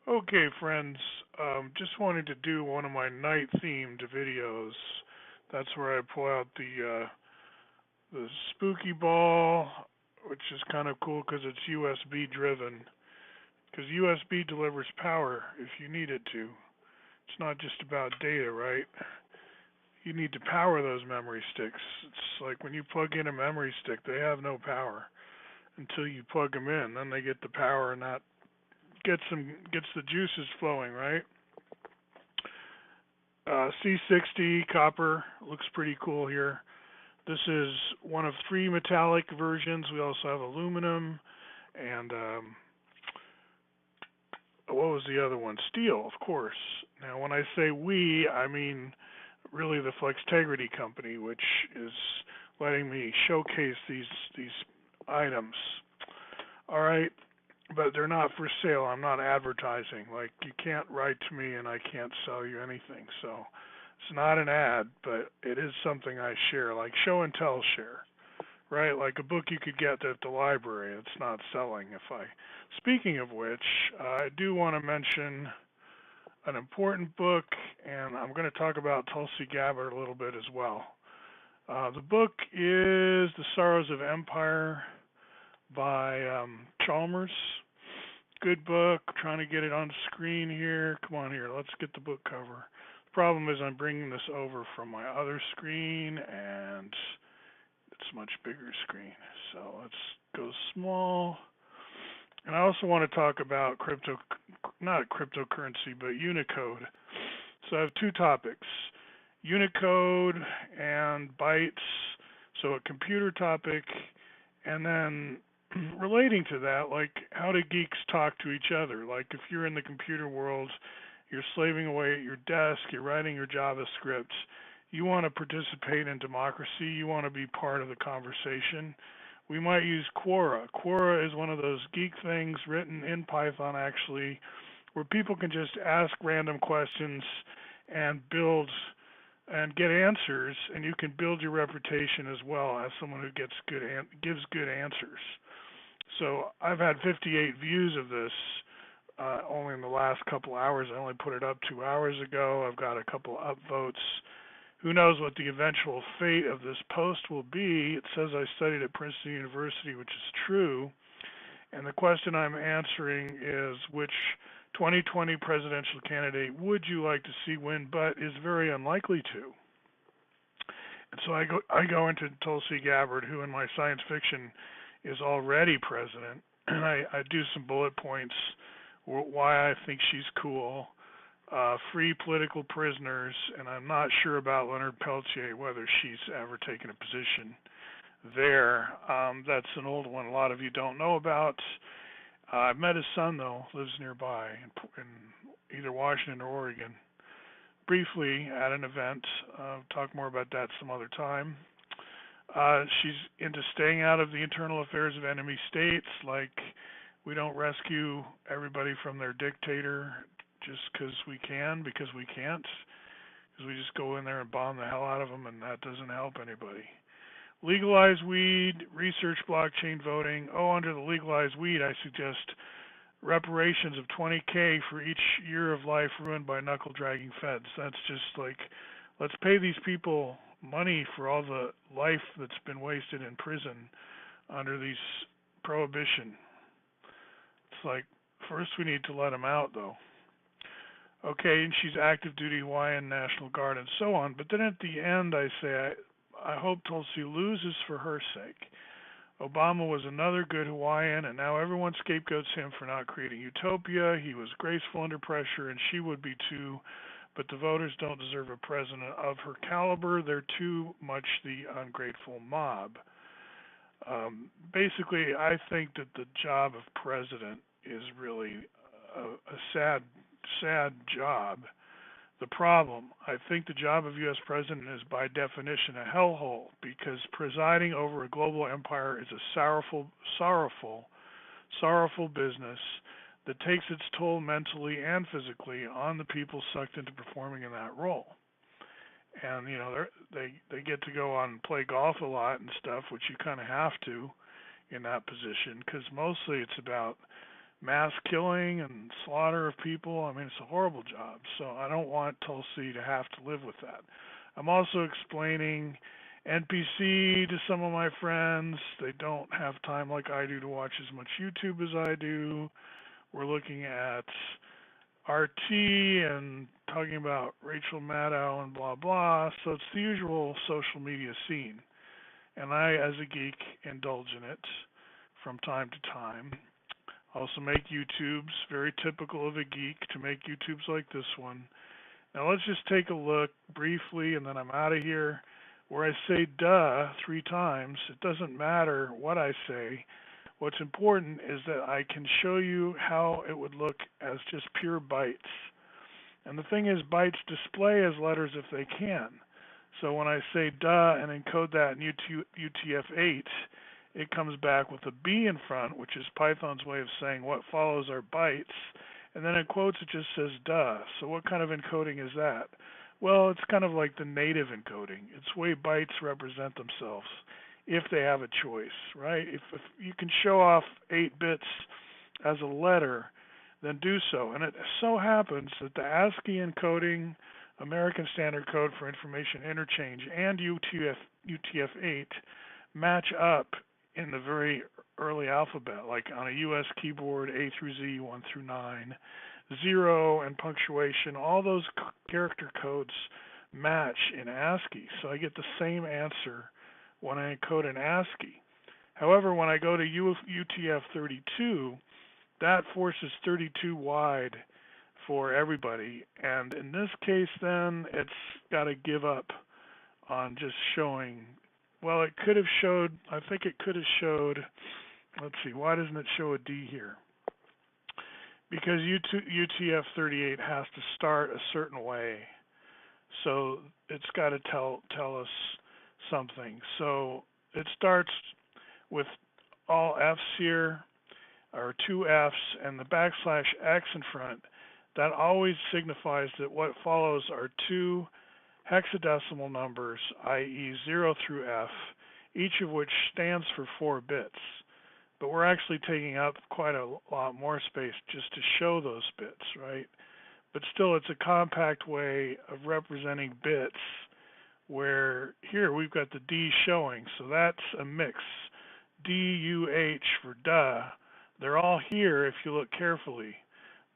Okay, friends. Just wanted to do one of my night-themed videos. That's where I pull out the spooky ball, which is kind of cool because it's USB driven. Because USB delivers power if you need it to. It's not just about data, right? You need to power those memory sticks. It's like when you plug in a memory stick, they have no power until you plug them in. Then they get the power, and that gets the juices flowing, right? C60 copper looks pretty cool here. This is one of three metallic versions. We also have aluminum and what was the other one? Steel, of course. Now, when I say we, I mean really the Flextegrity company, which is letting me showcase these items. All right, but they're not for sale. I'm not advertising. Like you can't write to me and I can't sell you anything. So it's not an ad, but it is something I share, like show and tell share, right? Like a book you could get at the library. It's not selling. If I, speaking of which, I do want to mention an important book, and I'm going to talk about Tulsi Gabbard a little bit as well. The book is The Sorrows of Empire by Chalmers. Good book. Trying to get it on screen here. Come on here. Let's get the book cover. The problem is I'm bringing this over from my other screen, and it's much bigger screen. So let's go small. And I also want to talk about not cryptocurrency, but Unicode. So I have two topics, Unicode and bytes. So a computer topic, and then relating to that, like how do geeks talk to each other? Like if you're in the computer world, you're slaving away at your desk, you're writing your JavaScript, you want to participate in democracy, you want to be part of the conversation. We might use Quora. Quora is one of those geek things written in Python actually, where people can just ask random questions and build and get answers, and you can build your reputation as well as someone who gives good answers. So I've had 58 views of this only in the last couple hours. I only put it up 2 hours ago. I've got a couple upvotes. Who knows what the eventual fate of this post will be? It says I studied at Princeton University, which is true. And the question I'm answering is which 2020 presidential candidate would you like to see win, but is very unlikely to. And so I go into Tulsi Gabbard, who in my science fiction is already president, and I do some bullet points why I think she's cool. Free political prisoners, and I'm not sure about Leonard Peltier, whether she's ever taken a position there. That's an old one a lot of you don't know about. I've met his son, though, lives nearby in either Washington or Oregon. Briefly at an event. Talk more about that some other time. She's into staying out of the internal affairs of enemy states, like we don't rescue everybody from their dictator just because we can't, because we just go in there and bomb the hell out of them, and that doesn't help anybody. Legalize weed, research blockchain voting. Oh, under the legalize weed, I suggest reparations of 20K for each year of life ruined by knuckle dragging feds. That's just like, let's pay these people money for all the life that's been wasted in prison under these prohibition. It's like, first we need to let them out, though. Okay, and she's active duty Hawaiian National Guard and so on. But then at the end, I say, I hope Tulsi loses for her sake. Obama was another good Hawaiian, and now everyone scapegoats him for not creating utopia. He was graceful under pressure, and she would be too. But the voters don't deserve a president of her caliber. They're too much the ungrateful mob. Basically, I think that the job of president is really a sad job. The problem, I think the job of U.S. president is by definition a hellhole because presiding over a global empire is a sorrowful business that takes its toll mentally and physically on the people sucked into performing in that role. And you know they get to go on and play golf a lot and stuff, which you kind of have to in that position because mostly it's about mass killing and slaughter of people. I mean, it's a horrible job. So I don't want Tulsi to have to live with that. I'm also explaining NPC to some of my friends. They don't have time like I do to watch as much YouTube as I do. We're looking at RT and talking about Rachel Maddow and blah blah. So it's the usual social media scene. And I, as a geek, indulge in it from time to time. I also make YouTubes, very typical of a geek to make YouTubes like this one. Now let's just take a look briefly and then I'm out of here. Where I say duh 3 times, it doesn't matter what I say. What's important is that I can show you how it would look as just pure bytes. And the thing is, bytes display as letters if they can. So when I say duh and encode that in UTF-8, it comes back with a B in front, which is Python's way of saying what follows are bytes. And then in quotes, it just says duh. So what kind of encoding is that? Well, it's kind of like the native encoding. It's the way bytes represent themselves if they have a choice, right? If you can show off 8 bits as a letter, then do so. And it so happens that the ASCII encoding, American Standard Code for Information Interchange, and UTF-8 match up in the very early alphabet, like on a US keyboard, A through Z, 1 through 9, 0 and punctuation, all those character codes match in ASCII. So I get the same answer when I encode in ASCII. However, when I go to UTF-32, that forces 32 wide for everybody. And in this case, then, it's got to give up on just showing. Well, it could have showed, I think it could have showed, let's see, why doesn't it show a D here? Because UTF-38 has to start a certain way. So it's got to tell us something. So it starts with all F's here, or 2 F's, and the backslash X in front. That always signifies that what follows are 2 hexadecimal numbers, i.e. 0 through F, each of which stands for 4 bits. But we're actually taking up quite a lot more space just to show those bits, right? But still, it's a compact way of representing bits where here we've got the D showing, so that's a mix. D-U-H for duh. They're all here if you look carefully,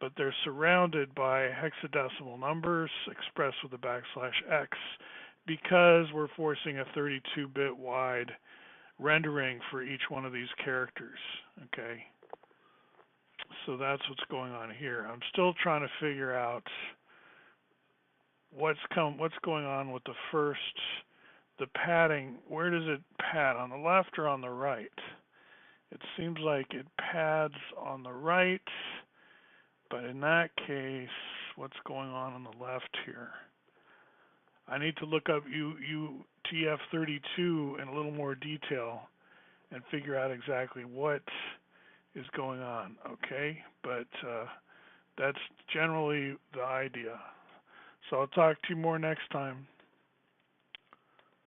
but they're surrounded by hexadecimal numbers expressed with a backslash X because we're forcing a 32-bit wide rendering for each one of these characters, okay? So that's what's going on here. I'm still trying to figure out what's going on with the padding. Where does it pad, on the left or on the right? It seems like it pads on the right, but in that case, what's going on the left here? I need to look up UTF-32 in a little more detail and figure out exactly what is going on, okay? But that's generally the idea. So I'll talk to you more next time.